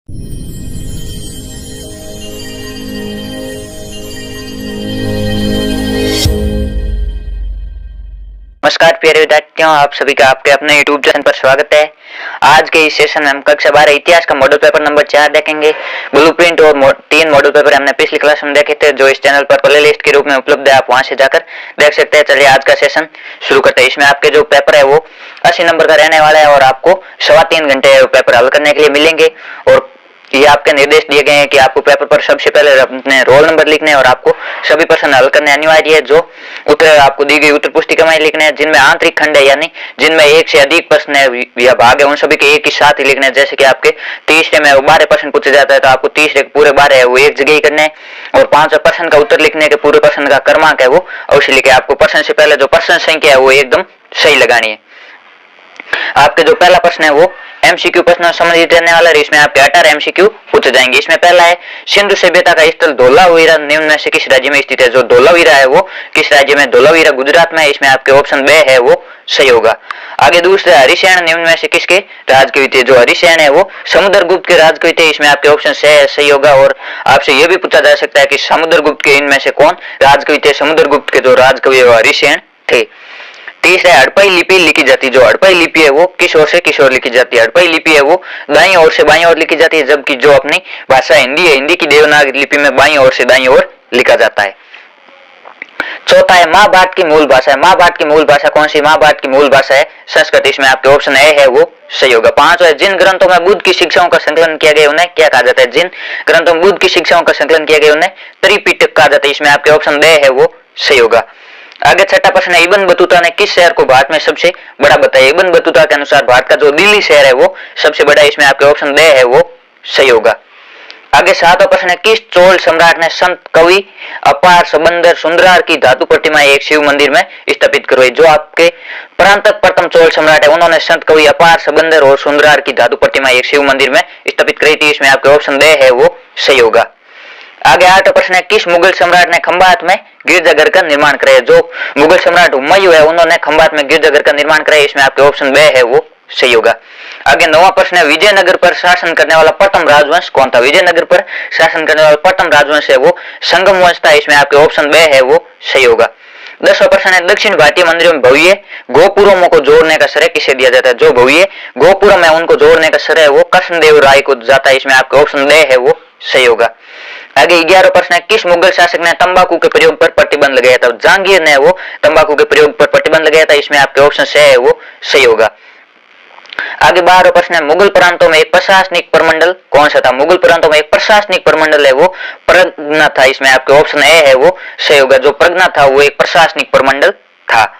नमस्कार प्यारे विद्यार्थियों, आप सभी का आपके अपने YouTube चैनल पर स्वागत है। आज के इस सेशन में हम कक्षा 12 इतिहास का मॉडल पेपर नंबर 4 देखेंगे। ब्लूप्रिंट और 3 मॉडल पेपर हमने पिछली क्लास में देखे थे, जो इस चैनल पर प्ले लिस्ट के रूप में उपलब्ध है, आप वहां से जाकर देख सकते हैं। चलिए आज का सेशन शुरू करते हैं। इसमें आपके जो पेपर है वो 80 नंबर का रहने वाला है और आपको 3.25 घंटे पेपर हल करने के लिए मिलेंगे। और ये आपके निर्देश दिए गए हैं कि आपको पेपर पर सबसे पहले अपने रोल नंबर लिखने हैं और आपको सभी प्रश्न हल करने अनिवार्य है। जो उत्तर आपको दी गई उत्तर पुस्तिका में लिखने हैं, जिनमें आंतरिक खंड है यानी जिनमें एक से अधिक प्रश्न है या भाग है, उन सभी के एक ही साथ ही लिखने हैं। जैसे कि आपके तीसरे में 12 प्रश्न पूछे जाता है तो आपको तीसरे के पूरे 12 है वो एक जगह ही करने हैं। और 5 प्रश्न का उत्तर लिखने के पूरे प्रश्न का क्रमांक है वो अवश्य लिखे। आपको प्रश्न से पहले जो प्रश्न संख्या है वो एकदम सही लगानी है। आपके जो पहला प्रश्न है वो एमसीक्यू प्रश्न संबंधित रहने वाला है। इसमें आपके 18 एमसीक्यू पूछे जाएंगे। इसमें पहला है सिंधु सभ्यता का स्थल धोलावीरा निम्न में से किस राज्य में स्थित है। जो धोलावीरा है वो किस राज्य में? धोलावीरा गुजरात में है। इसमें आपके ऑप्शन बी है वो सही होगा। आगे दूसरा हरिसेन निम्न में से किसके राजकवि थे। जो हरिसेन है वो समुद्रगुप्त के राजकवि थे। इसमें आपके ऑप्शन सही होगा। और आपसे यह भी पूछा जा सकता है कि समुद्रगुप्त के इनमें से कौन राजकवि थे। समुद्रगुप्त के जो राजकवि वो हरिसेन थे। तीसरा हड़प्पा लिपि लिखी जाती है। जो हड़प्पा लिपि है वो किस ओर से किस ओर लिखी जाती है। हड़प्पा लिपि है वो दाईं ओर से बाईं ओर लिखी जाती है, जबकि जो अपनी भाषा हिंदी है, हिंदी की देवनागरी लिपि में बाईं ओर से दाईं ओर लिखा जाता है। चौथा है महाभारत की मूल भाषा है। महाभारत की मूल भाषा कौन सी? महाभारत की मूल भाषा है संस्कृत। इसमें आपके ऑप्शन ए है वो सही होगा। 5वां है जिन ग्रंथों में बुद्ध की शिक्षाओं का संकलन किया गया उन्हें क्या कहा जाता है। जिन ग्रंथों में बुद्ध की शिक्षाओं का संकलन किया गया उन्हें त्रिपिटक कहा जाता है। इसमें आपके ऑप्शन बी है वो सही होगा। आगे छठा प्रश्न है इब्न बतूता ने किस शहर को भारत में सबसे बड़ा बताया। इब्न बतूता के अनुसार भारत का जो दिल्ली शहर है वो सबसे बड़ा है। इसमें आपके ऑप्शन बी है वो सही होगा। आगे 7वां प्रश्न है किस चोल सम्राट ने संत कवि अपार सबंदर सुंदरार की धातु प्रतिमा एक शिव मंदिर में स्थापित करवाई। जो आपके प्रांतक प्रथम चोल सम्राट है उन्होंने संत कवि अपार सबंदर और सुंदरार की धातु प्रतिमा एक शिव मंदिर में स्थापित कराई थी। इसमें आपके ऑप्शन बी है वो सही होगा। आगे 8वां प्रश्न है किस मुगल सम्राट ने खंभात में गिरजाघर का निर्माण कराया। जो मुगल सम्राट हुमायूं है उन्होंने खंभात में गिरजाघर का निर्माण कराया। इसमें आपके ऑप्शन बी है वो सही होगा। आगे 9वां प्रश्न है विजयनगर पर शासन करने वाला प्रथम राजवंश कौन था। विजयनगर पर शासन करने वाला प्रथम राजवंश है वो संगम वंश था। इसमें आपके ऑप्शन बी है वो सही होगा। 10वां प्रश्न है दक्षिण भारतीय मंदिरों में भव्य गोपुरमों को जोड़ने का श्रेय किसे दिया जाता है। जो भव्य गोपुरम है उनको जोड़ने का श्रेय वो कृष्णदेव राय को जाता है। इसमें आपके ऑप्शन बी है वो सही होगा। आगे 11वां प्रश्न है किस मुगल शासक ने तंबाकू के प्रयोग पर प्रतिबंध लगाया था। जहांगीर ने वो तंबाकू के प्रयोग पर प्रतिबंध लगाया था। इसमें आपके ऑप्शन से है वो सही होगा। आगे 12वां प्रश्न है मुगल प्रांतों में एक प्रशासनिक प्रमंडल कौन सा था। मुगल प्रांतों में एक प्रशासनिक प्रमंडल है वो प्रज्ञा था। इसमें आपके ऑप्शन ए है वो सही होगा। जो प्रज्ञा था वो एक प्रशासनिक प्रमंडल था।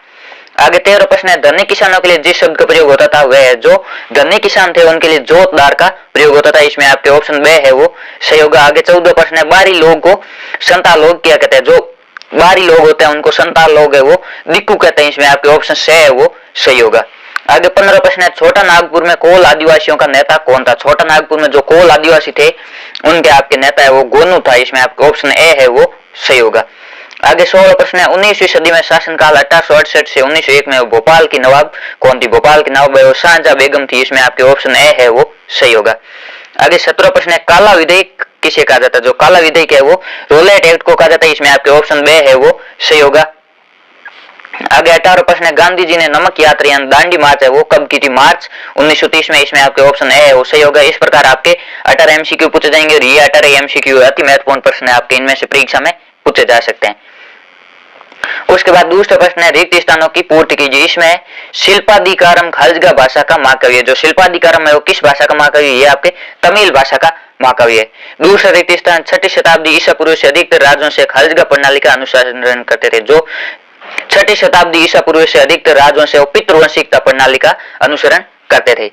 आगे 13वां प्रश्न है धनी किसानों के लिए जिस शब्द का प्रयोग होता था वह है। जो धनी किसान थे उनके लिए जोतदार का प्रयोग होता था। इसमें आपके ऑप्शन बी है वो सही होगा। आगे 14वां प्रश्न है बाहरी लोग को संताल लोग क्या कहते हैं। जो बाहरी लोग होते हैं उनको संताल लोग है वो दिक्कू कहते हैं। इसमें आपके ऑप्शन से है वो सही होगा। आगे 15वां प्रश्न है छोटा नागपुर में कोल आदिवासियों का नेता कौन था। छोटा नागपुर में जो कोल आदिवासी थे उनके आपके नेता है वो गोनू था। इसमें आपके ऑप्शन ए है वो सही होगा। आगे 16वां प्रश्न है 19वीं सदी में शासनकाल 1868 से 1901 में भोपाल की नवाब कौन थी। भोपाल की नवाब वो शाहजहां बेगम थी। इसमें आपके ऑप्शन ए है वो सही होगा। आगे 17वां प्रश्न है काला विधेयक किसे कहा जाता है। जो काला विधेयक है वो रोलेट एक्ट को कहा जाता है। इसमें आपके ऑप्शन बी है वो सही होगा। आगे 18वां प्रश्न है गांधी जी ने नमक यात्रा यानी दांडी मार्च है वो कब की थी। मार्च 1930 में। इसमें आपके ऑप्शन ए है वो सही होगा। इस प्रकार आपके 18 एमसीक्यू पूछे जाएंगे और ये 18 एमसीक्यू अति महत्वपूर्ण प्रश्न है आपके, इनमें से परीक्षा में पूछे जा सकते हैं। उसके बाद दूसरा प्रश्न है रिक्त स्थानों की पूर्ति कीजिए। इसमें शिल्पाधिकारम खालजा भाषा का महाकाव्य। जो शिल्पाधिकारम है वो किस भाषा का महाकाव्य। ये आपके तमिल भाषा का महाकाव्य है। दूसरा रिक्त स्थान 6ठी शताब्दी ईसा पूर्व से अधिकतर राज्यों से खालजा प्रणाली का अनुसरण करते थे। जो 6ठी शताब्दी ईसा पूर्व से अधिकतर राज्यों से पितृवंशिकता प्रणाली का अनुसरण करते थे।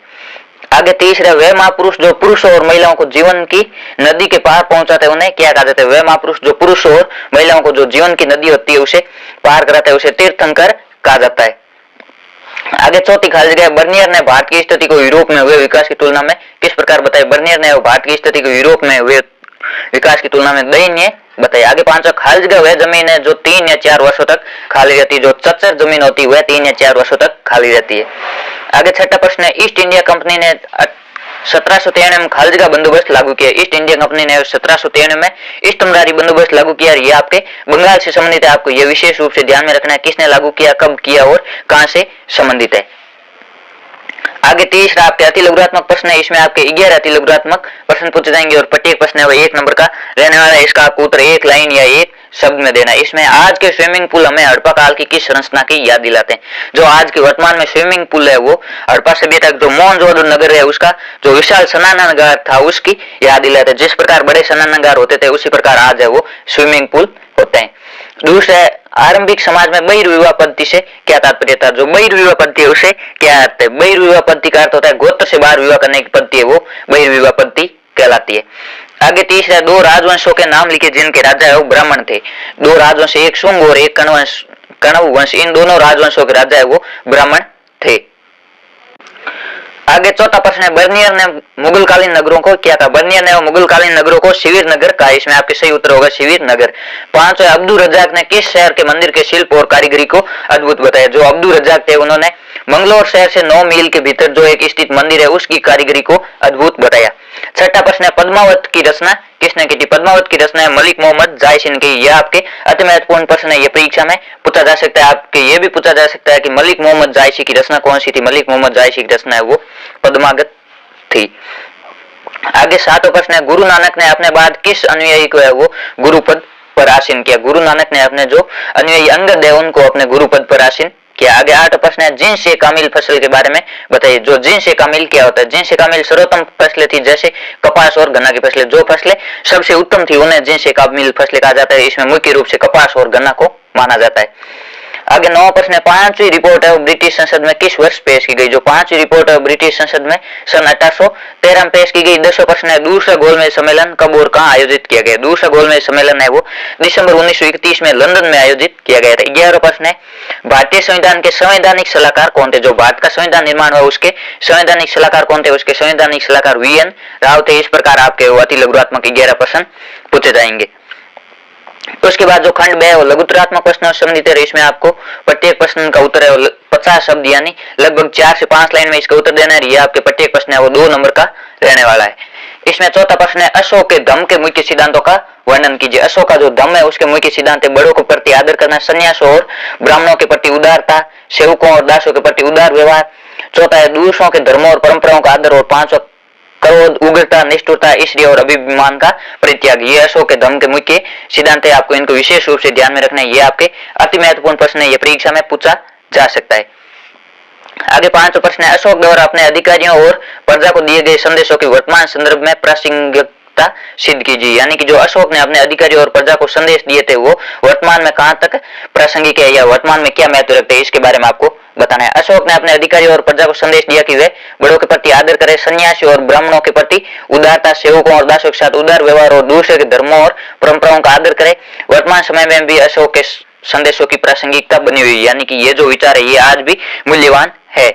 आगे तीसरा वे महापुरुष जो पुरुषों और महिलाओं को जीवन की नदी के पार पहुंचाते हैं उन्हें क्या कहा जाता है। वे महापुरुष जो पुरुषों और महिलाओं को जो जीवन की नदी होती है उसे पार कराते हैं उसे तीर्थंकर कहा जाता है। आगे चौथी खालजा बर्नियर ने भारत की स्थिति को यूरोप में हुए विकास की तुलना में किस प्रकार बताया। बर्नियर ने भारत की स्थिति को यूरोप में हुए विकास की तुलना में दयनीय बताया। आगे 5वां खालजा वह जमीन है जो 3 या 4 वर्षों तक खाली रहती है। जो चच्चर जमीन होती है वह 3 या 4 वर्षों तक खाली रहती है। आगे 6ठा प्रश्न है ईस्ट इंडिया कंपनी ने 1793 में खालजे का बंदोबस्त लागू किया। ईस्ट इंडिया कंपनी ने 1793 में इस्टमरारी बंदोबस्त लागू किया। ये आपके बंगाल से संबंधित है, आपको यह विशेष रूप से ध्यान में रखना है, किसने लागू किया, कब किया और कहां से संबंधित है। आगे तीसरा आपके अति लघुरात्मक प्रश्न है, इसमें आपके 11 अति लघुरात्मक प्रश्न पूछे जाएंगे और प्रत्येक प्रश्न है वो 1 नंबर का रहने वाला है। इसका आपको उत्तर एक लाइन या एक शब्द में देना है। इसमें आज के स्विमिंग पूल हमें हड़प्पा काल की किस संरचना की याद दिलाते हैं। जो आज के वर्तमान में स्विमिंग पूल है वो हड़प्पा सभ्यता जो मोहनजोदड़ो नगर है उसका जो विशाल स्नानागार था उसकी याद दिलाते हैं। जिस प्रकार बड़े स्नानागार होते थे उसी प्रकार आज है वो स्विमिंग पूल होते हैं। दूसरा है आरंभिक समाज में बहिर्विवाह पद्धति से क्या तात्पर्य था। जो बहिर्विवाह पद्धति है उसे क्या अर्थ है। बहिर्विवाह पद्धति का अर्थ होता है गोत्र से बाहर विवाह करने की पद्धति है वो बहिर्विवाह पद्धति कहलाती है। आगे तीसरा दो राजवंशों के नाम लिखे जिनके राजा है वो ब्राह्मण थे। दो राजवंश, एक शुंग और एक कण्व वंश, इन दोनों राजवंशों के राजा है वो ब्राह्मण थे। आगे चौथा प्रश्न है बर्नियर ने मुगल कालीन नगरों को क्या कहा। बर्नियर ने मुगल कालीन नगरों को शिविर नगर कहा। इसमें आपके सही उत्तर होगा शिविर नगर। पांचवा अब्दुल रज्जाक ने किस शहर के मंदिर के शिल्प और कारीगरी को अद्भुत बताया। जो अब्दुल रज्जाक थे उन्होंने मंगलोर शहर से 9 मील के भीतर जो एक स्थित मंदिर है उसकी कारीगरी को अद्भुत बताया। छठा प्रश्न है पद्मावत की रचना किसने की थी। पद्मावत की रचना है मलिक मोहम्मद जायसी ने की। यह आपके अति महत्वपूर्ण प्रश्न है, यह परीक्षा में पूछा जा सकता है। आपके ये भी पूछा जा सकता है कि मलिक मोहम्मद जायसी की रचना कौन सी थी। मलिक मोहम्मद जायसी की रचना है वो पद्मावत थी। आगे सातवां प्रश्न है गुरु नानक ने अपने बाद किस अनुयायी को है वो गुरु पद पर आसीन किया। गुरु नानक ने अपने जो अनुयायी अंगद है उनको अपने गुरु पद पर आसीन किया। आगे 8 प्रश्न है जिन्स ए कामिल फसल के बारे में बताइए। जो जिन्स ए कामिल क्या होता है। जिन्स ए कामिल सर्वोत्तम फसलें थी जैसे कपास और गन्ना की फसलें। जो फसलें सबसे उत्तम थी उन्हें जिन्स ए कामिल फसलें कहा जाता है। इसमें मुख्य रूप से कपास और गन्ना को माना जाता है। आगे 9वां प्रश्न है 5वीं रिपोर्ट है वो ब्रिटिश संसद में किस वर्ष पेश की गई। जो 5वीं रिपोर्ट है ब्रिटिश संसद में सन 1813 में पेश की गई। 10वां प्रश्न है दूसरा गोलमेज सम्मेलन कब और कहां आयोजित किया गया। दूसरा गोलमेज सम्मेलन है वो दिसंबर 1931 में लंदन में आयोजित किया गया था। 11वां प्रश्न है भारतीय संविधान के संवैधानिक सलाहकार कौन थे। जो भारत का संविधान निर्माण हुआ उसके संवैधानिक सलाहकार कौन थे। उसके संवैधानिक सलाहकार वीएन राव थे। इस प्रकार आपके अति लघुरात्मक 11 प्रश्न पूछे जाएंगे। उसके बाद जो खंड 2 है वो लघुतरात्मक प्रश्नों से संबंधित है। इसमें आपको प्रत्येक प्रश्न का उत्तर है 50 शब्द यानी लगभग 4 से 5 लाइन में इसका उत्तर देना है। ये आपके प्रत्येक प्रश्न है वो 2 नंबर का रहने वाला है। इसमें चौथा प्रश्न है अशोक के धम्म के मुख्य सिद्धांतों का वर्णन कीजिए। अशोक का जो धम्म है उसके मुख्य सिद्धांत है बड़ों के प्रति आदर करना, संन्यासों और ब्राह्मणों के प्रति उदारता, सेवकों और दासों के प्रति उदार व्यवहार। चौथा है दूसरों के धर्मों और परंपराओं का आदर। और पांचवा क्रोध, उग्रता, निष्ठुरता, ईर्ष्या और अभिमान का परित्याग। ये अशोक के धम्म के मुख्य सिद्धांत है। आपको इनको विशेष रूप से ध्यान में रखना है। ये आपके अति महत्वपूर्ण प्रश्न है, ये परीक्षा में पूछा जा सकता है। आगे 5वां प्रश्न है अशोक द्वारा अपने अधिकारियों और प्रजा को दिए गए संदेशों के वर्तमान संदर्भ में प्रासंगिकता सिद्ध कीजिए। यानी कि जो अशोक ने अपने अधिकारियों और प्रजा को संदेश दिए थे वो वर्तमान में कहां तक प्रासंगिक है या वर्तमान में क्या महत्व रखते हैं इसके बारे में आपको बताना है। अशोक ने अपने अधिकारियों और प्रजा को संदेश दिया कि वे बड़ों के प्रति आदर करें, सन्यासी और ब्राह्मणों के प्रति उदारता, सेवकों और दासों के साथ उदार व्यवहार और दूसरे के धर्मों और परंपराओं का आदर करें। वर्तमान समय में भी अशोक के संदेशों की प्रासंगिकता बनी हुई है। यानी कि ये जो विचार है ये आज भी मूल्यवान है।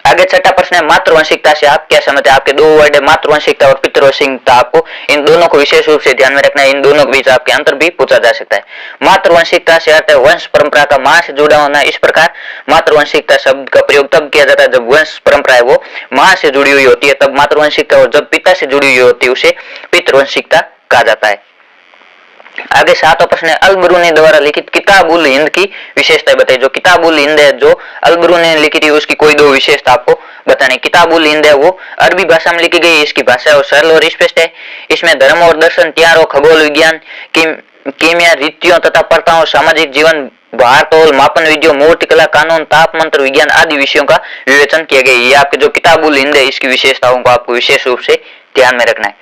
आगे 6ठा प्रश्न है मातृवंशिकता से आप क्या समझते हैं। आपके 2 वर्ड है मातृवंशिकता और पितृवंशिकता। आपको इन दोनों को विशेष रूप से ध्यान में रखना है। इन दोनों के बीच आपके अंतर भी पूछा जा सकता है। मातृवंशिकता से अर्थ है वंश परंपरा का मां से जुड़ा होना। इस प्रकार मातृवंशिकता शब्द का प्रयोग तब किया जाता है जब वंश परंपरा है वो मां से जुड़ी हुई होती है, तब मातृवंशिकता, और जब पिता से जुड़ी हुई होती है उसे पितृवंशिकता कहा जाता है। आगे 7वां प्रश्न है अल-बरूनी द्वारा लिखित किताब-उल हिंद की विशेषता बताइए। जो किताब-उल हिंद है जो अल-बरूनी ने लिखी थी उसकी कोई 2 विशेषता आपको बतानी। किताब-उल हिंद है वो अरबी भाषा में लिखी गई। इसकी भाषा और सरल और स्पष्ट है। इसमें धर्म और दर्शन, त्यारों, खगोल विज्ञान, कीमिया, रीतियों तथा प्रथाओं, सामाजिक जीवन, भार तोल, मापन विधियों, मूर्ति कला, कानून, ताप मंत्र, विज्ञान आदि विषयों का विवेचन किया गया। ये आपके जो किताब-उल हिंद है इसकी विशेषताओं को आपको विशेष रूप से ध्यान में रखना है।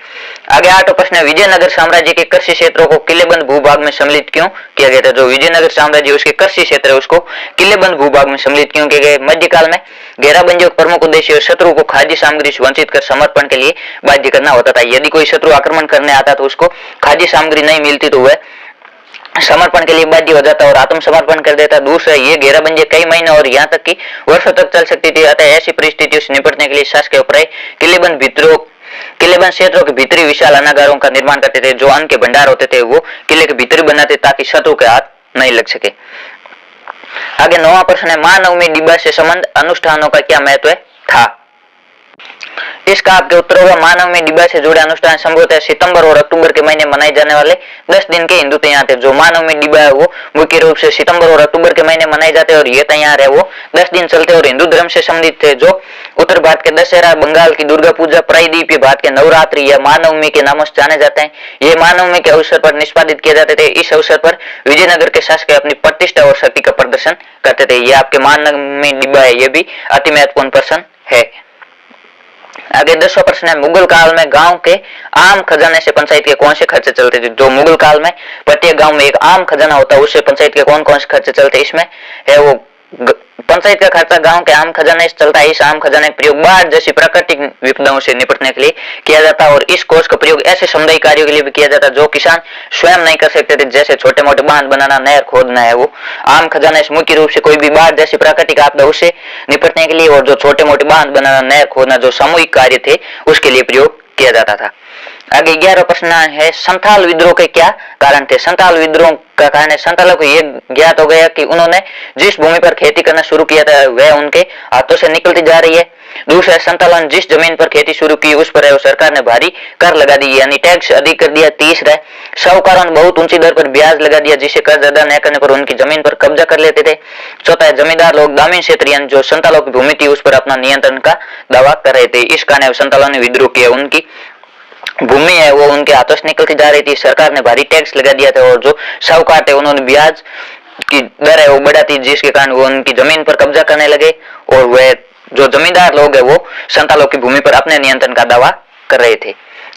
आगे 8वां प्रश्न है विजयनगर साम्राज्य के कृषि क्षेत्रों को किलेबंद भूभाग में सम्मिलित क्यों किया गया था। जो विजयनगर साम्राज्य उसके कृषि क्षेत्र है उसको किलेबंद भूभाग में सम्मिलित क्यों किया गया। मध्यकाल में घेराबंदियों का प्रमुख उद्देश्य शत्रु को खाद्य सामग्री से वंचित कर समर्पण के लिए बाध्य करना होता था। यदि कोई शत्रु आक्रमण करने आता तो उसको खाद्य सामग्री नहीं मिलती तो वह समर्पण के लिए बाध्य हो जाता और आत्मसमर्पण कर देता। दूसरा ये घेराबंदी कई महीने और यहाँ तक कि वर्षों तक चल सकती थी। अतः ऐसी परिस्थितियों से निपटने के लिए शासक उपाय किलेबंद क्षेत्रों के भीतरी विशाल अनागारों का निर्माण करते थे। जो अन्न के भंडार होते थे वो किले के भीतर बनाते ताकि शत्रु के हाथ नहीं लग सके। आगे 9वां प्रश्न है महानवमी डिब्बा से संबंध अनुष्ठानों का क्या महत्व था। इसका आपके उत्तर होगा मानव में डिब्बा से जुड़े अनुष्ठान संभवतः सितंबर और अक्टूबर के महीने मनाए जाने वाले 10 दिन के हिंदू त्योहार थे। जो मानव में डिब्बा है वो मुख्य रूप से सितंबर और अक्टूबर के महीने मनाए जाते हैं और ये त्योहार है वो 10 दिन चलते और हिंदू धर्म से संबंधित थे। जो उत्तर भारत के दशहरा, बंगाल की दुर्गा पूजा, प्रायद्वीपीय भारत के नवरात्रि या महानवमी के नामों से जाने जाते हैं। ये महानवमी के अवसर पर निष्पादित किए जाते थे। इस अवसर पर विजयनगर के शासक अपनी प्रतिष्ठा और शक्ति का प्रदर्शन करते थे। ये आपके मानवमी डिब्बा है, ये भी अति महत्वपूर्ण प्रश्न है। आगे 10वां प्रश्न है, मुगल काल में गांव के आम खजाने से पंचायत के कौन से खर्चे चलते थे? जो मुगल काल में प्रत्येक गांव में एक आम खजाना होता है, उससे पंचायत के कौन कौन से खर्चे चलते? इसमें है वो पंचायत का खर्चा गांव के आम खजाने से चलता है। इस आम खजाने का प्रयोग बाढ़ जैसी प्राकृतिक विपदाओं से निपटने के लिए किया जाता है और इस कोष का प्रयोग ऐसे सामुदायिक कार्यों के लिए भी किया जाता है जो किसान स्वयं नहीं कर सकते थे, जैसे छोटे मोटे बांध बनाना, नहर खोदना है। वो आम खजाने से मुख्य रूप से कोई भी बाढ़ जैसी प्राकृतिक आपदा उससे निपटने के लिए और जो छोटे मोटे बांध बनाना, नहर खोदना, जो सामूहिक कार्य थे उसके लिए प्रयोग किया जाता था। आगे 11वां प्रश्न है, संथाल विद्रोह के क्या कारण थे? संथाल विद्रोह का कारण है, संथालों को ये ज्ञात हो गया कि उन्होंने जिस भूमि पर खेती करना शुरू किया था वह उनके हाथों से निकलती जा रही है। दूसरा, संथालों ने जिस जमीन पर खेती शुरू की उस पर सरकार ने भारी कर लगा दी, यानी टैक्स अधिक कर दिया। तीसरा, साहूकारों ने बहुत ऊंची दर पर ब्याज लगा दिया जिससे कर्ज अदा न करने पर उनकी जमीन पर कब्जा कर लेते थे। चौथा, जमींदार लोग ग्रामीण क्षेत्र यानी जो संथालों की भूमि थी उस पर अपना नियंत्रण का दावा कर रहे थे। इस कारण संथालों ने विद्रोह किया। उनकी भूमि है वो उनके हाथों से निकलती जा रही थी, सरकार ने भारी टैक्स लगा दिया था और जो साहूकार थे उन्होंने ब्याज की दर है वो बढ़ाती, जिसके कारण वो उनकी जमीन पर कब्जा करने लगे और वह जो जमींदार लोग है वो संथालों की भूमि पर अपने नियंत्रण का दावा कर रहे थे।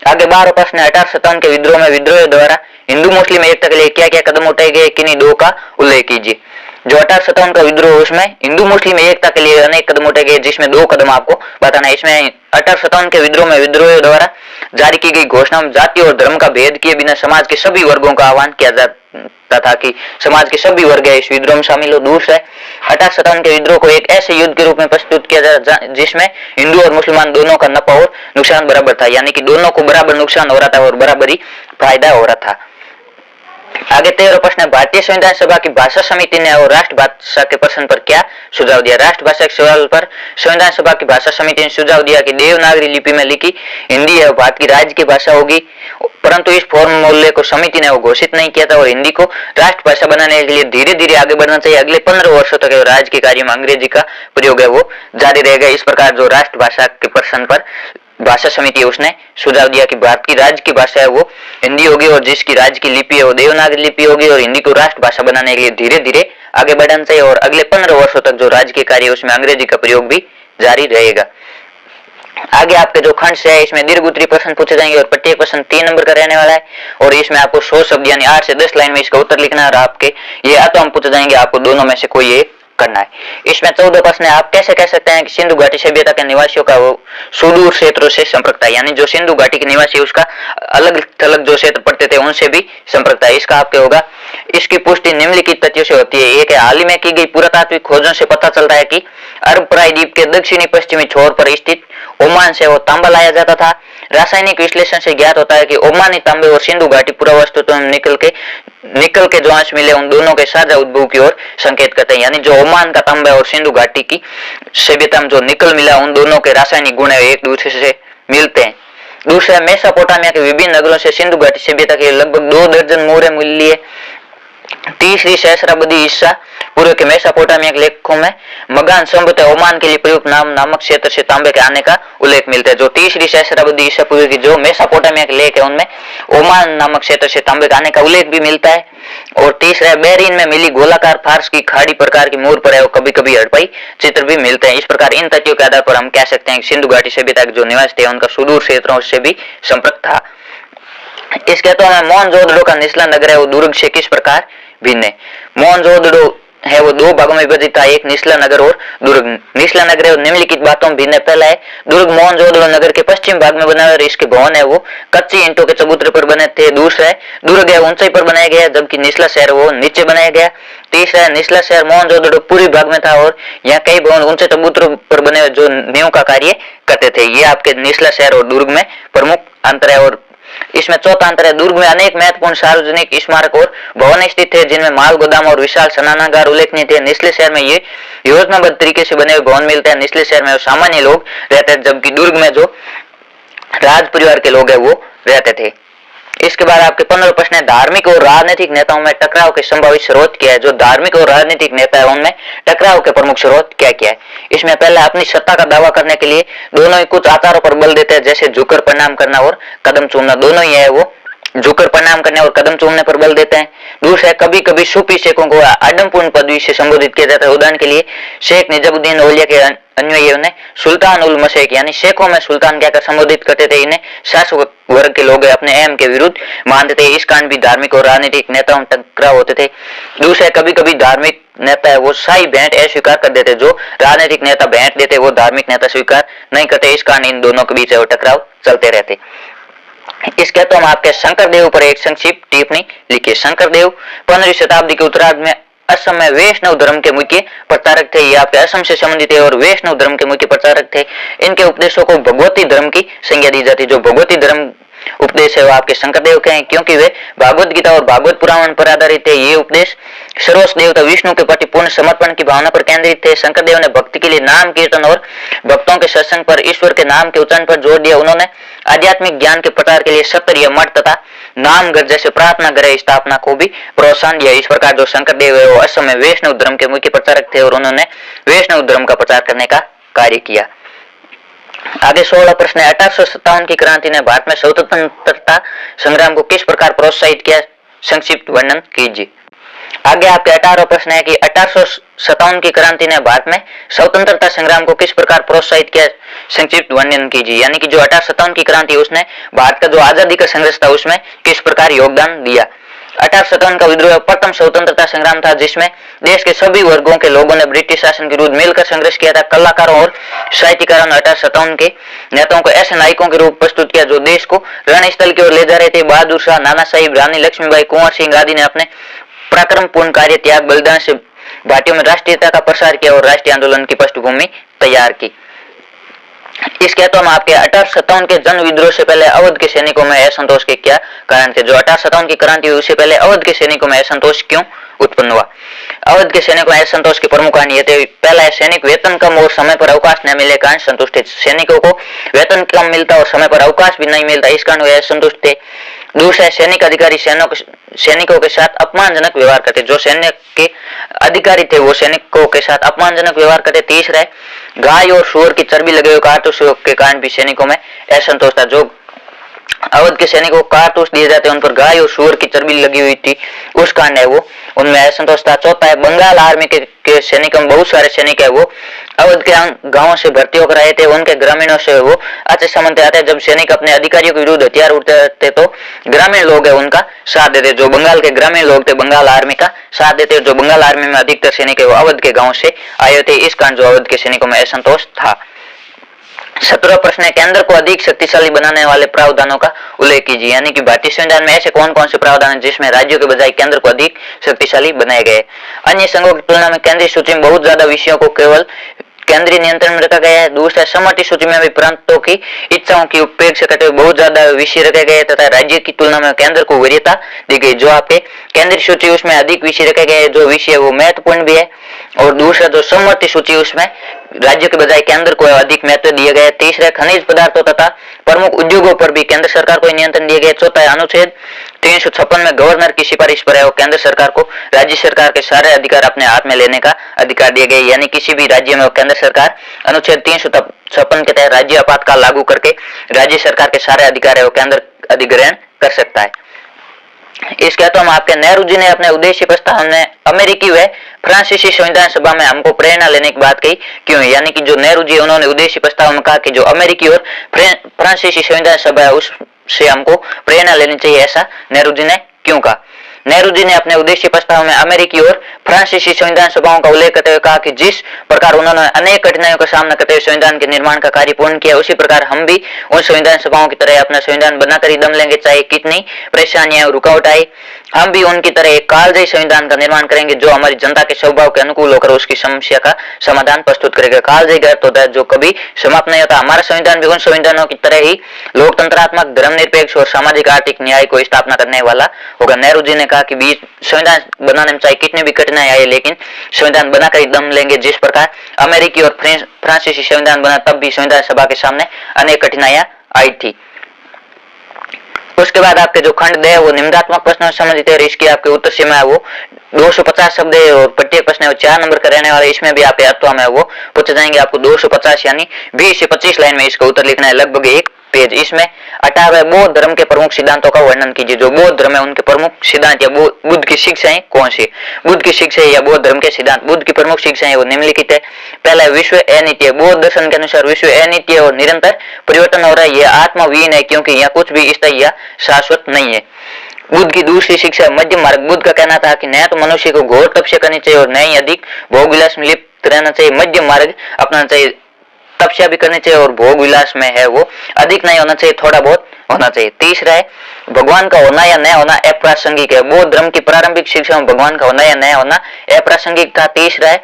आगे 12वां प्रश्न है, 1857 के विद्रोह में विद्रोह द्वारा हिंदू मुस्लिम एकता के लिए क्या क्या कदम उठाए गए, किन्हीं दो का उल्लेख कीजिए। जो 1857 का विद्रोह उसमें हिंदू मुस्लिम एकता के लिए अनेक कदम उठाए गए, जिसमें दो कदम आपको बताना है। इसमें 1857 के विद्रोह में विद्रोह द्वारा जारी की गई घोषणा में जाति और धर्म का भेद किए बिना समाज के सभी वर्गों का आह्वान किया जाता था कि समाज के सभी वर्ग इस विद्रोह में शामिल हो। दूसरा, 1857 के विद्रोह को एक ऐसे युद्ध के रूप में प्रस्तुत किया जाता जिसमें हिंदू और मुसलमान दोनों का नफा और नुकसान बराबर था, यानी कि दोनों को बराबर नुकसान हो रहा था और बराबरी फायदा हो रहा था। आगे 13वां प्रश्न है, भारतीय संविधान सभा की भाषा समिति ने और राष्ट्रभाषा के प्रश्न पर क्या सुझाव दिया? राष्ट्रभाषा के सवाल पर संविधान सभा की भाषा समिति ने सुझाव दिया कि देवनागरी लिपि में लिखी हिंदी है भारत की राज्य की भाषा होगी, परंतु इस फॉर्मूले को समिति ने वो घोषित नहीं किया था और हिंदी को राष्ट्रभाषा बनाने के लिए धीरे धीरे आगे बढ़ना चाहिए। अगले 15 वर्षों तक राज्य के कार्य में अंग्रेजी का प्रयोग है वो जारी रहेगा। इस प्रकार जो राष्ट्रभाषा के प्रश्न पर भाषा समिति उसने सुझाव दिया कि भारत की राज्य की भाषा है वो हिंदी होगी और जिसकी राज्य की लिपि है वो देवनागरी लिपि होगी और हिंदी को राष्ट्रभाषा बनाने के लिए धीरे धीरे आगे बढ़ना चाहिए और अगले 15 वर्षों तक जो राज्य के कार्य उसमें अंग्रेजी का प्रयोग भी जारी रहेगा। आगे आपके जो खंड से है इसमें दीर्घ उत्तरीय प्रश्न पूछे जाएंगे और प्रत्येक प्रश्न 3 नंबर का रहने वाला है और इसमें आपको 100 शब्द यानी 8 से 10 लाइन में इसका उत्तर लिखना है और आपके ये आत्म पूछे जाएंगे, आपको दोनों में से कोई एक करना है। इसमें 14 प्रश्न है, आप कैसे कह सकते हैं कि सिंधु घाटी सभ्यता के निवासियों का वो सुदूर क्षेत्रों से संपर्क था, यानी जो सिंधु घाटी के निवासी उसका अलग थलग जो क्षेत्र पड़ते थे उनसे भी संपर्क था। इसका आपके होगा, इसकी पुष्टि निम्नलिखित तथ्यों से होती है। एक है, हाल ही में की गई पुरातात्विक खोजों से पता चलता है कि अरब प्रायद्वीप के दक्षिणी पश्चिमी छोर पर स्थित ओमान से वो तांबा लाया जाता था। रासायनिक विश्लेषण से ज्ञात होता है कि ओमानी तांबे और सिंधु घाटी पुरावस्तु निकल के जो अंश मिले उन दोनों के साझा उद्भव की ओर संकेत करते हैं, यानी जो ओमान का तांबा और सिंधु घाटी की सभ्यता में जो निकल मिला उन दोनों के रासायनिक गुण एक दूसरे से मिलते हैं। दूसरा, मेसोपोटामिया के विभिन्न नगरों से सिंधु घाटी सभ्यता के लगभग 2 दर्जन मोहरें मिली है। तीसरी सहस्राब्दी ईसा पूर्व के मेसोपोटामिया के लेखों में मगान संभवतः ओमान के लिए प्रयुक्त नामक क्षेत्र से तांबे के आने का उल्लेख मिलता है। जो तीसरी सहस्राब्दी ईसा पूर्व की जो मेसोपोटामिया के लेख है उनमें ओमान नामक क्षेत्र से तांबे के आने का उल्लेख भी मिलता है। और तीसरा, बेरीन में मिली गोलाकार फार्स की खाड़ी प्रकार की मोर पर है कभी कभी हड़पाई चित्र भी मिलते हैं। इस प्रकार इन तथ्यों के आधार पर हम कह सकते हैं कि सिंधु घाटी सभ्यता के जो निवासी थे उनका सुदूर क्षेत्रों से भी संपर्क था। इसके तो हमें मोहनजोदड़ो का निचला नगर है वो दुर्ग से किस प्रकार भिन्न है? मोहनजोदड़ो है वो 2 भागों में विभाजित था, एक निचला नगर और दुर्ग। निचला नगर है निम्नलिखित बातों में भिन्न है। पहला है, दुर्ग मोहनजोदड़ो नगर के पश्चिम भाग में बना है और इसके भवन है वो कच्ची ईंटों के चबूतरे पर बने थे। दूसरा है, दुर्ग है ऊंचाई पर बनाया गया जबकि निचला शहर वो नीचे बनाया गया। तीसरा है, निचला शहर मोहनजोदड़ो पूर्वी भाग में था और यहाँ कई भवन ऊंचे चबूतरों पर बने जो नींव का कार्य करते थे। ये आपके निचला शहर और दुर्ग में प्रमुख अंतर है। और इसमें चौथा अंतर है, दुर्ग में अनेक महत्वपूर्ण सार्वजनिक स्मारक और भवन स्थित थे जिनमें माल गोदाम और विशाल स्नानागार उल्लेखनीय थे। निचले शहर में ये योजनाबद्ध तरीके से बने हुए भवन मिलते हैं। निचले शहर में सामान्य लोग रहते हैं, जबकि दुर्ग में जो राज परिवार के लोग हैं वो रहते थे। इसके बाद आपके 15 प्रश्न है, धार्मिक और राजनीतिक नेताओं में टकराव के संभावित स्रोत क्या है। जो धार्मिक और राजनीतिक नेता है उनमें टकराव के प्रमुख स्रोत क्या क्या है। इसमें पहले अपनी सत्ता का दावा करने के लिए दोनों ही कुछ आचारों पर बल देते हैं, जैसे झुककर प्रणाम करना और कदम चूमना, दोनों ही है वो झुककर प्रणाम करने और कदम चूमने पर बल देते हैं। दूसरा है, कभी कभी सूफी शेखों को आडमपूर्ण पदवी से संबोधित किया जाता है। उदाहरण के लिए शेख निजामुद्दीन औलिया के अनुयायियों ने सुल्तान उल मशेख यानी शेखों में सुल्तान कहकर संबोधित करते थे। इन्हें शासक वर्ग के लोग अपने अहम के विरुद्ध मानते थे। इस कारण भी धार्मिक और राजनीतिक नेताओं टकराव होते थे। दूसरा है, कभी कभी धार्मिक नेता है वो शाही भेंट अस्वीकार कर देते, जो राजनीतिक नेता भेंट देते वो धार्मिक नेता स्वीकार नहीं करते। इस कारण इन दोनों के बीच टकराव चलते रहते। इसके तो हम आपके शंकरदेव पर एक संक्षिप्त टिप्पणी लिखिए। शंकरदेव 15वीं शताब्दी के उत्तरार्ध में असम में वैष्णव धर्म के मुख्य प्रचारक थे। ये आपके असम से संबंधित है और वैष्णव धर्म के मुख्य प्रचारक थे। इनके उपदेशों को भगवती धर्म की संज्ञा दी जाती। जो भगवती धर्म उपदेश है वो आपके शंकरदेव के हैं, क्योंकि वे भागवत गीता और भागवत पुराण पर आधारित थे। ये उपदेश सर्वस्व देवता विष्णु के प्रति पूर्ण समर्पण की भावना पर केंद्रित थे। शंकरदेव ने भक्ति के लिए नाम कीर्तन और भक्तों के सत्संग पर ईश्वर के नाम के उच्चारण पर जोर दिया। उन्होंने आध्यात्मिक ज्ञान के प्रचार के लिए सत्तर मठ तथा नामगढ़ जैसे प्रार्थना गृह स्थापना को भी प्रोत्साहन दिया। इस प्रकार जो शंकरदेव है वो असम में वैष्णव धर्म के मुख्य प्रचारक थे और उन्होंने वैष्णव धर्म का प्रचार करने का कार्य किया। आगे 16 प्रश्न है, 1857 की क्रांति ने भारत में स्वतंत्रता संग्राम को किस प्रकार प्रोत्साहित किया, संक्षिप्त वर्णन कीजिए। आगे आपके 18 प्रश्न है कि 1857 की क्रांति ने भारत में स्वतंत्रता संग्राम को किस प्रकार प्रोत्साहित किया, संक्षिप्त वर्णन कीजिए। यानी कि जो 1857 की क्रांति उसने भारत का जो आजादी का संघर्ष था उसमें किस प्रकार योगदान दिया। 1857 का विद्रोह प्रथम स्वतंत्रता संग्राम था जिसमें देश के सभी वर्गों के लोगों ने ब्रिटिश शासन के विरुद्ध मिलकर संघर्ष किया था। कलाकारों और साहित्यकारों ने 1857 के नेताओं को ऐसे नायकों के रूप प्रस्तुत किया जो देश को रणस्थल की ओर ले जा रहे थे। बहादुर शाह, नाना साहिब, रानी लक्ष्मीबाई, कुंवर सिंह आदि ने अपने पराक्रमपूर्ण कार्य, त्याग, बलिदान से भारतीयों में राष्ट्रीयता का प्रसार किया और राष्ट्रीय आंदोलन की पृष्ठभूमि तैयार की। इसके तो हम आपके 1857 के जन विद्रोह से पहले अवध के सैनिकों में असंतोष के क्या कारण थे। जो 1857 की क्रांति हुई उससे पहले अवध के सैनिकों में असंतोष क्यों उत्पन्न हुआ। अवध के सैनिकों में असंतोष के प्रमुख कारण ये थे, पहला है सैनिक वेतन कम और समय पर अवकाश न मिलने कारण संतुष्ट थे। सैनिकों को वेतन कम मिलता और समय पर अवकाश भी नहीं मिलता, इस कारण वे असंतुष्ट थे। दूसरा है सैनिक अधिकारी सैनिकों के साथ अपमानजनक व्यवहार करते, जो सैनिक के अधिकारी थे वो सैनिकों के साथ अपमानजनक व्यवहार करते। तीसरा है गाय और सूअर की चर्बी लगे हुए कारतूस के कारण भी सैनिकों में असंतोष था। जो अवध के सैनिकों को कारतूस दिए जाते उन पर गाय और सूअर की चर्बी लगी हुई थी, उस कारण है वो उनमें असंतोष था। चौथा है बंगाल आर्मी के सैनिकों में बहुत सारे सैनिक है वो अवध के गांवों से भर्ती होकर आए थे। उनके ग्रामीणों से वो अच्छे संबंध आते। जब सैनिक अपने अधिकारियों के विरुद्ध हथियार उठाते तो ग्रामीण लोग है उनका साथ देते। जो बंगाल के ग्रामीण लोग थे बंगाल आर्मी का साथ देते। जो बंगाल आर्मी में अधिकतर सैनिक है वो अवध के गाँव से आए थे, इस कारण जो अवध के सैनिकों में असंतोष था। 17 प्रश्न है, केंद्र को अधिक शक्तिशाली बनाने वाले प्रावधानों का उल्लेख कीजिए। यानी कि भारतीय संविधान में ऐसे कौन कौन से प्रावधान हैं जिसमें राज्यों के बजाय केंद्र को अधिक शक्तिशाली बनाए गए। अन्य संघों की तुलना में केंद्रीय सूची में बहुत ज्यादा विषयों को केवल केंद्रीय नियंत्रण में रखा गया है। दूसरा, समष्टि सूची में भी प्रांतों की इच्छाओं की उपेक्षा करते हुए बहुत ज्यादा विषय रखे गए तथा राज्य की तुलना में केंद्र को वरीयता दी गई। जो आपके केंद्रीय सूची उसमें अधिक विषय रखे गए, जो विषय वो महत्वपूर्ण भी है। और दूसरा जो समवर्ती सूची उसमें राज्य के बजाय केंद्र को अधिक महत्व दिया गया है। तीसरा, खनिज पदार्थों तथा प्रमुख उद्योगों पर भी केंद्र सरकार को नियंत्रण दिया गया। चौथा है, अनुच्छेद 356 में गवर्नर की सिफारिश पर है वो केंद्र सरकार को राज्य सरकार के सारे अधिकार अपने हाथ में लेने का अधिकार दिए गए। यानी किसी भी राज्य में केंद्र सरकार अनुच्छेद 356 के तहत राज्य आपातकाल लागू करके राज्य सरकार के सारे अधिकार है वो केंद्र अधिग्रहण कर सकता है। इसके तो हम आपके नेहरू जी ने अपने उद्देश्य प्रस्ताव में अमेरिकी व फ्रांसीसी संविधान सभा में हमको प्रेरणा लेने की बात कही क्यों। यानी कि जो नेहरू जी उन्होंने उद्देश्य प्रस्ताव में कहा कि जो अमेरिकी और फ्रांसीसी संविधान सभा है उससे हमको प्रेरणा लेनी चाहिए, ऐसा नेहरू जी ने क्यों कहा। नेहरू जी ने अपने उद्देश्य प्रस्ताव में अमेरिकी और फ्रांसीसी संविधान सभाओं का उल्लेख करते हुए कहा कि जिस प्रकार उन्होंने अनेक कठिनाइयों का सामना करते हुए संविधान के निर्माण का कार्य पूर्ण किया, उसी प्रकार हम भी उन संविधान सभाओं की तरह अपना संविधान बनाकर ही दम लेंगे, चाहे कितनी परेशानियां और रुकावट आए। हम भी उनकी तरह एक कालजयी संविधान का निर्माण करेंगे जो हमारी जनता के स्वभाव के अनुकूल होकर उसकी समस्या का समाधान प्रस्तुत करेगा। कालजयी का अर्थ होता है जो कभी समाप्त नहीं होता। हमारा संविधान भी उन संविधानों की तरह ही लोकतंत्रात्मक, धर्मनिरपेक्ष और सामाजिक आर्थिक न्याय को स्थापना करने वाला होगा। नेहरू जी ने कहा कि बीच संविधान बनाने में चाहे कितने भी कठिनाई आए, लेकिन संविधान बनाकर ही दम लेंगे। जिस प्रकार अमेरिकी और फ्रांसीसी संविधान बना, तब भी संविधान सभा के सामने अनेक कठिनाइयां आई थी। उसके बाद आपके जो खंड है वो निम्नात्मक प्रश्न संबंधित है और इसकी आपके उत्तर सीमा है वो 250 शब्द है और प्रत्येक प्रश्न है 4 नंबर का रहने वाला है। इसमें भी आपके अर्थों में वो पूछे जाएंगे। आपको 250 यानी 20 से 25 लाइन में इसका उत्तर लिखना है, लगभग एक पेज। इसमें 18 बौद्ध धर्म के प्रमुख सिद्धांतों का वर्णन कीजिए। जो बौद्ध धर्म है उनके प्रमुख सिद्धांत या बुद्ध की शिक्षाएं कौन सी? बुद्ध की शिक्षा या बौद्ध धर्म के सिद्धांत। बुद्ध की प्रमुख शिक्षाएं वो निम्नलिखित है। पहला, विश्व अनित्य। बौद्ध दर्शन के अनुसार विश्व अनित्य और निरंतर परिवर्तन हो रहा है। यह आत्मविहीन है क्योंकि यहाँ कुछ भी स्थायी या शाश्वत नहीं है। बुद्ध की दूसरी शिक्षा मध्यम मार्ग। बुद्ध का कहना था कि न तो मनुष्य को घोर तपस्या करनी चाहिए और न ही अधिक भोग विलास में लिप्त रहना चाहिए। मध्यम मार्ग अपनाना चाहिए। तपस्या भी करनी चाहिए और भोग विलास में है वो अधिक नहीं होना चाहिए, थोड़ा बहुत होना चाहिए। तीसरा है भगवान का होना या न होना अप्रासंगिक है। बौद्ध धर्म की प्रारंभिक शिक्षा में भगवान का होना या न होना अप्रासंगिक था। तीसरा है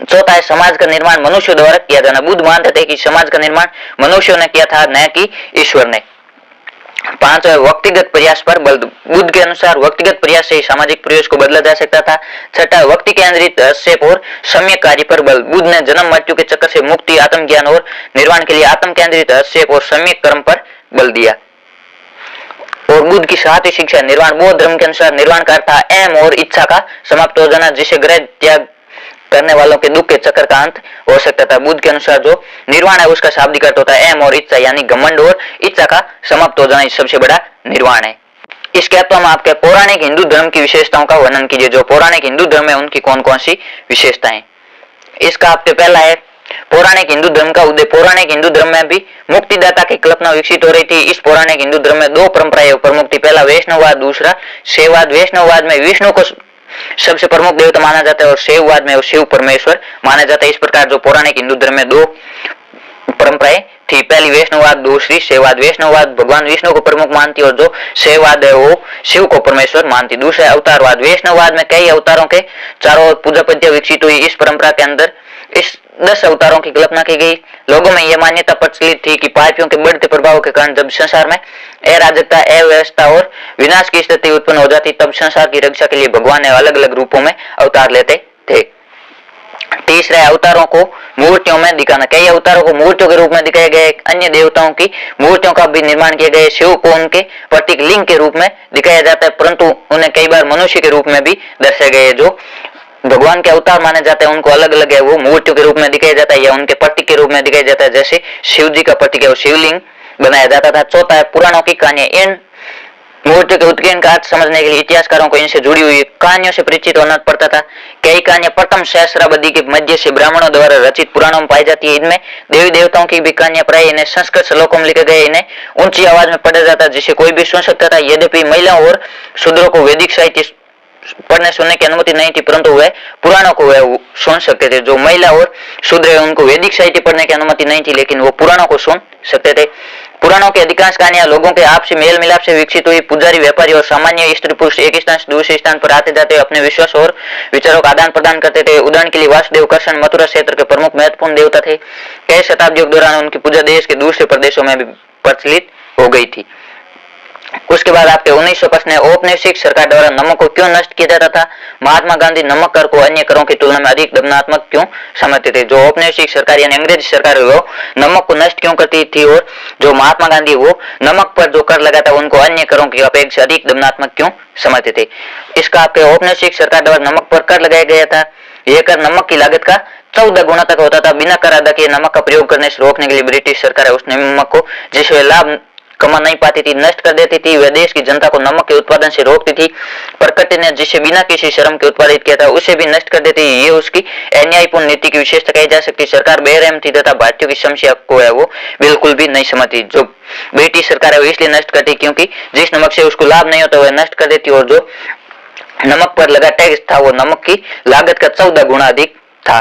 चौथा है समाज का निर्माण मनुष्य द्वारा किया जाना। बुद्ध मानते थे कि समाज का निर्माण मनुष्यों ने किया था, न कि ईश्वर ने। पांचवा है व्यक्तिगत प्रयास पर बल। बुद्ध के अनुसार व्यक्तिगत प्रयास से सामाजिक प्रयास को बदला जा सकता था। छठा, व्यक्ति केंद्रित हस्तक्षेप और सम्यक कार्य पर बल। बुद्ध ने जन्म मृत्यु के चक्कर से मुक्ति, आत्मज्ञान और निर्वाण के लिए आत्म केंद्रित हस्तक्षेप और सम्यक कर्म पर बल दिया। और बुद्ध की सातवीं शिक्षा निर्वाण। बौद्ध धर्म के अनुसार निर्वाण का अर्थ था अहम और इच्छा का समाप्त हो जाना, जिसे ग्रह त्याग करने वालों के दुख के चक्कर का अंत हो सकता था। बुद्ध के अनुसार जो निर्वाण है उसका शाब्दिक अर्थ होता है अहम और इच्छा, यानी घमंड और इच्छा का समाप्त हो जाना सबसे बड़ा निर्वाण है। इसके अलावा हम आपके पौराणिक हिंदू धर्म की विशेषताओं का वर्णन कीजिए। जो पौराणिक हिंदू धर्म है उनकी कौन कौन सी विशेषताएं? इसका आपके पहला है पौराणिक हिंदू धर्म का उदय। पौराणिक हिंदू धर्म में भी मुक्तिदाता की कल्पना विकसित हो रही थी। इस पौराणिक हिंदू धर्म में दो परंपराएं प्रमुख थी। पहला वैष्णववाद, दूसरा शैववाद। वैष्णववाद में विष्णु को सबसे प्रमुख देवता माना जाता है और शैववाद में शिव परमेश्वर माना जाता है। इस प्रकार जो पौराणिक हिंदू धर्म में दो परंपराएं थी, पहली वैष्णववाद, दूसरी शैववाद। वैष्णववाद भगवान विष्णु को प्रमुख मानती और जो शैववाद है वो शिव को परमेश्वर मानती। दूसरा अवतारवाद। वैष्णववाद में कई अवतारों के चारों ओर पूजा पद्धतियां विकसित हुई। इस परंपरा के अंदर इस 10 अवतारों की कल्पना की गई। लोगों में यह मान्यता प्रचलित थी कि पापियों के बढ़ते प्रभाव के कारण जब संसार में अराजकता, अव्यवस्था और विनाश की स्थिति उत्पन्न हो जाती, तब संसार की रक्षा के लिए भगवान ने अलग अलग रूपों में अवतार लेते थे। तीसरा अवतारों को मूर्तियों में दिखाना। कई अवतारों को मूर्तियों के रूप में दिखाया गया। अन्य देवताओं की मूर्तियों का भी निर्माण किया गया। शिव को उनके प्रतीक लिंग के रूप में दिखाया जाता है, परंतु उन्हें कई बार मनुष्य के रूप में भी दर्शाया गया है। जो भगवान के अवतार माने जाते हैं उनको अलग अलग है वो मूर्तियों के रूप में दिखाया जाता है या उनके प्रतीक के रूप में दिखाया जाता है। जैसे शिव जी का प्रतीक है वो शिवलिंग बनाया जाता था। चौथा है पुराणों की कहानियां। इन मूर्तियों के उत्कीर्ण का अर्थ समझने के लिए इतिहासकारों को इनसे जुड़ी हुई कहानियों से परिचित होना पड़ता था। कई कहानियां प्रथम सहस्राब्दी के मध्य से ब्राह्मणों द्वारा रचित पुराणों में पाई जाती है। इनमें देवी देवताओं की भी कहानियां प्राय इन्हें संस्कृत श्लोकों में लिखे गए। इन्हें ऊंची आवाज में पढ़ा जाता जिसे कोई भी सुन सकता था। यद्यपि महिलाओं और शूद्रों को वैदिक साहित्य पढ़ने सुनने की अनुमति नहीं थी, परंतु वे पुराणों को वे सुन सकते थे। जो महिला और शूद्र है उनको वैदिक साहित्य पढ़ने की अनुमति नहीं थी, लेकिन वो पुराणों को सुन सकते थे। पुराणों की अधिकांश कहानियां लोगों के आपसी मेल मिलाप से विकसित हुई। पुजारी, व्यापारी और सामान्य स्त्री पुरुष एक स्थान से दूसरे स्थान पर आते जाते अपने विश्वास और विचारों का आदान प्रदान करते थे। उदाहरण के लिए वासुदेव कृष्ण मथुरा क्षेत्र के प्रमुख महत्वपूर्ण देवता थे। कई शताब्दियों के दौरान उनकी पूजा देश के दूसरे प्रदेशों में भी प्रचलित हो गई थी। उसके बाद आपके 1900 प्रश्न है औपनिवेशिक सरकार द्वारा नमक को क्यों नष्ट किया जाता था? महात्मा गांधी नमक कर को अन्य करों की तुलना में अधिक दंडात्मक क्यों समझते थे? जो औपनिवेशिक सरकार यानी अंग्रेजी सरकार है वो नमक को नष्ट क्यों करती थी और जो महात्मा गांधी वो नमक पर जो कर लगाता उनको अन्य करों की अपेक्षा अधिक दंडात्मक क्यों समझते थे? इसका आपके औपनिवेशिक सरकार द्वारा नमक पर कर लगाया गया था। यह कर नमक की लागत का 14 गुना तक होता था। बिना कर अदा किए नमक का प्रयोग करने से रोकने के लिए ब्रिटिश सरकार उस नमक को जिससे लाभ कमा नहीं पाती थी नष्ट कर देती थी। वह देश की जनता को नमक के उत्पादन से रोकती थी। प्रकृति ने जिसे बिना किसी श्रम के उत्पादित किया था उसे भी नष्ट कर देती। ये उसकी अन्यायपूर्ण नीति की विशेषता कही जा सकती। सरकार बेरहम थी तथा भारतीयों की समस्या को है वो बिल्कुल भी नहीं समझती। जो ब्रिटिश सरकार है वो इसलिए नष्ट करती क्योंकि जिस नमक से उसको लाभ नहीं होता वह नष्ट कर देती और जो नमक पर लगा टैक्स था वो नमक की लागत का 14 गुना अधिक था।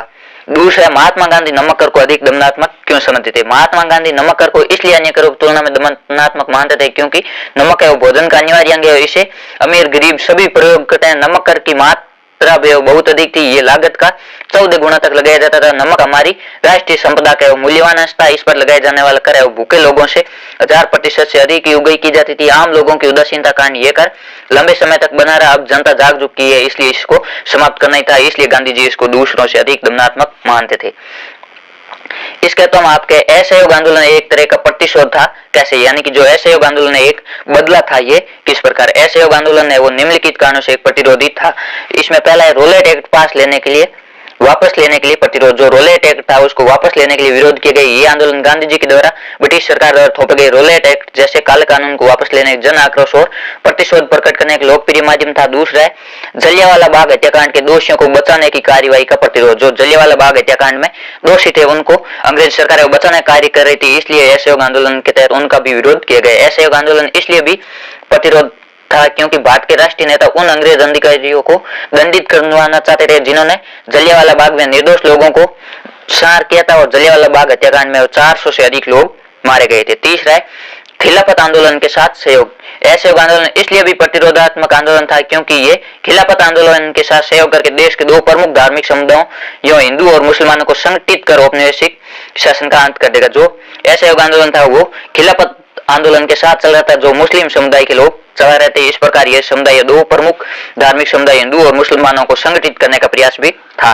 दूसरा, महात्मा गांधी नमक कर को अधिक दंडात्मक क्यों समझते थे? महात्मा गांधी नमक कर को इसलिए अन्य करों की तुलना में दंडात्मक मानते थे क्योंकि नमक है वो भोजन का अनिवार्य अंग है। इसे अमीर गरीब सभी प्रयोग करते हैं। नमक कर की मात्रा बहुत अधिक थी। ये लागत का 14 गुना तक लगाया जाता था। नमक हमारी राष्ट्रीय संपदा का मूल्यवान अंश था। इस पर लगाया जाने वाला कर है वो भूखे लोगों से 1000% से अधिक की उगाई की जाती थी। आम लोगों की उदासीनता कारण ये कर लंबे समय तक बना रहा। अब जनता जाग चुकी है, इसलिए इसको समाप्त करना ही था। इसलिए गांधी जी इसको दूसरों से अधिक दंडात्मक मानते थे। इसके तो हम आपके असहयोग आंदोलन एक तरह का प्रतिशोध था। कैसे? यानी कि जो असहयोग आंदोलन है एक बदला था। ये किस प्रकार? असहयोग आंदोलन है वो निम्नलिखित कारणों से एक प्रतिरोधी था। इसमें पहला है रोलेट एक्ट पास लेने के लिए वापस लेने के लिए प्रतिरोध। जो रोलेट एक्ट था उसको वापस लेने के लिए विरोध किए गए। ये आंदोलन गांधी जी के द्वारा ब्रिटिश सरकार द्वारा थोपे गए रोलेट एक्ट जैसे काले कानून को वापस लेने जन आक्रोश और प्रतिशोध प्रकट करने का लोकप्रिय माध्यम था। दूसरा है जलियांवाला बाग हत्याकांड के दोषियों को बचाने की कार्यवाही का प्रतिरोध। जो जलियांवाला बाग हत्याकांड में दोषी थे उनको अंग्रेज सरकार बचाने का कार्य कर रही थी, इसलिए असहयोग आंदोलन के तहत उनका भी विरोध किया गया। असहयोग आंदोलन इसलिए भी प्रतिरोध था क्योंकि भारत के राष्ट्रीय नेता उन अंग्रेज अधिकारियों को दंडित करवाना चाहते थे जिन्होंने जलियांवाला बाग में निर्दोष लोगों को संहार किया था और जलियांवाला बाग हत्याकांड में 400 से अधिक लोग मारे गए थे। तीसरा है खिलाफत आंदोलन के साथ सहयोग। असहयोग आंदोलन इसलिए भी प्रतिरोधात्मक आंदोलन था क्योंकि ये खिलाफत आंदोलन के साथ सहयोग करके देश के दो प्रमुख धार्मिक समुदायों हिंदू और मुसलमानों को संगठित कर औपनिवेशिक शासन का अंत कर देगा। जो असहयोग आंदोलन था वो खिलाफत आंदोलन के साथ चल रहा था जो मुस्लिम समुदाय के लोग चला रहे थे। इस प्रकार यह समुदाय दो प्रमुख धार्मिक समुदाय हिंदू और मुसलमानों को संगठित करने का प्रयास भी था।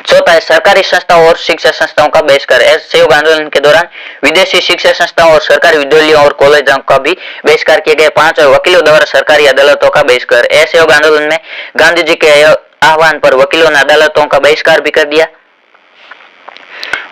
चौथा है सरकारी संस्थाओं और शिक्षा संस्थाओं का बहिष्कार। असहयोग आंदोलन के दौरान विदेशी शिक्षा संस्थाओं और सरकारी विद्यालयों और कॉलेजों का भी बहिष्कार किया गया। पांचवा वकीलों द्वारा सरकारी अदालतों का बहिष्कार। असहयोग आंदोलन में गांधी जी के आह्वान पर वकीलों ने अदालतों का बहिष्कार भी कर दिया।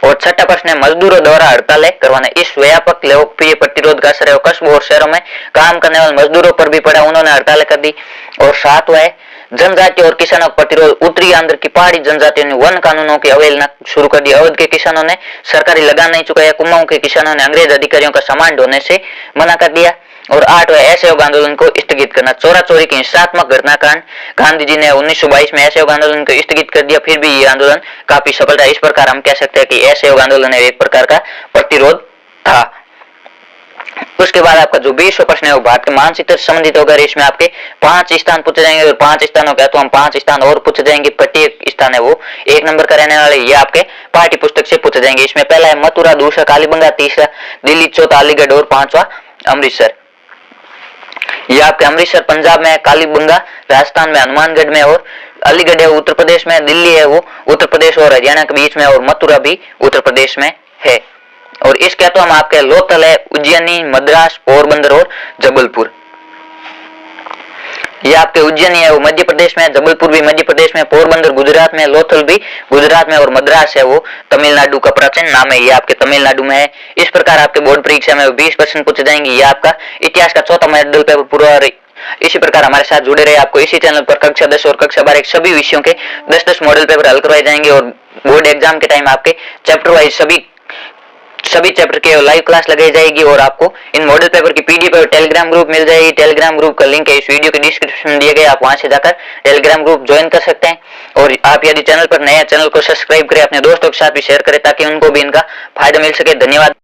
और छठा प्रश्न है मजदूरों द्वारा हड़तालें करवाना। इस व्यापक लोकप्रिय प्रतिरोध का असर कस्बों और शहरों में काम करने वाले मजदूरों पर भी पड़ा, उन्होंने हड़तालें कर दी। और सातवां है जनजाति और किसानों का प्रतिरोध। उत्तरी आंध्र की पहाड़ी जनजातियों ने वन कानूनों की अवहेलना शुरू कर दी। अवध के किसानों ने सरकारी लगान नहीं चुकाया। कुमाऊं के किसानों ने अंग्रेज अधिकारियों का सामान ढोने से मना कर दिया। और आठवां असहयोग आंदोलन को स्थगित करना। चोरा चोरी की हिंसात्मक घटना कारण गांधी जी ने 1922 में असहयोग आंदोलन को स्थगित कर दिया। फिर भी ये आंदोलन काफी सफल था। इस प्रकार हम कह सकते हैं कि असहयोग आंदोलन एक प्रकार का प्रतिरोध था। उसके बाद आपका जो 20वां प्रश्न है वो भारत के मानचित्र से संबंधित होगा। इसमें आपके 5 स्थान पूछे जाएंगे और 5 स्थानों का तो हम 5 स्थान और पूछे जाएंगे। प्रत्येक स्थान है वो 1 नंबर का रहने वाले। ये आपके पाठ्य पुस्तक से पूछे जाएंगे। इसमें पहला है मथुरा, दूसरा कालीबंगा, तीसरा दिल्ली, चौथा अलीगढ़ और 5वां अमृतसर। ये आपके अमृतसर पंजाब में है, कालीबंगा राजस्थान में, हनुमानगढ़ में और अलीगढ़ है उत्तर प्रदेश में, दिल्ली है वो उत्तर प्रदेश और हरियाणा के बीच में और मथुरा भी उत्तर प्रदेश में है। और इसके तो हम आपके लोथल है उज्जैनी, मद्रास, पोरबंदर और जबलपुर। ये आपके उज्जैनी है वो मध्य प्रदेश में, जबलपुर भी मध्य प्रदेश में, पोरबंदर गुजरात में, लोथल भी गुजरात में और मद्रास है वो तमिलनाडु का प्राचीन नाम है। ये आपके तमिलनाडु में है। इस प्रकार आपके बोर्ड परीक्षा में 20 प्रश्न पूछे जाएंगे। ये आपका इतिहास का चौथा मॉडल पेपर पूरा। इसी प्रकार हमारे साथ जुड़े रहे। आपको इसी चैनल पर कक्षा 10 और कक्षा 12 सभी विषयों के 10-10 मॉडल पेपर हल करवाए जाएंगे और बोर्ड एग्जाम के टाइम आपके चैप्टर वाइज सभी चैप्टर के लाइव क्लास लगाई जाएगी और आपको इन मॉडल पेपर की पीडीएफ और टेलीग्राम ग्रुप मिल जाएगी। टेलीग्राम ग्रुप का लिंक है इस वीडियो के डिस्क्रिप्शन में दिए गए, आप वहां से जाकर टेलीग्राम ग्रुप ज्वाइन कर सकते हैं। और आप यदि चैनल पर नए चैनल को सब्सक्राइब करें, अपने दोस्तों के साथ भी शेयर करें ताकि उनको भी इनका फायदा मिल सके। धन्यवाद।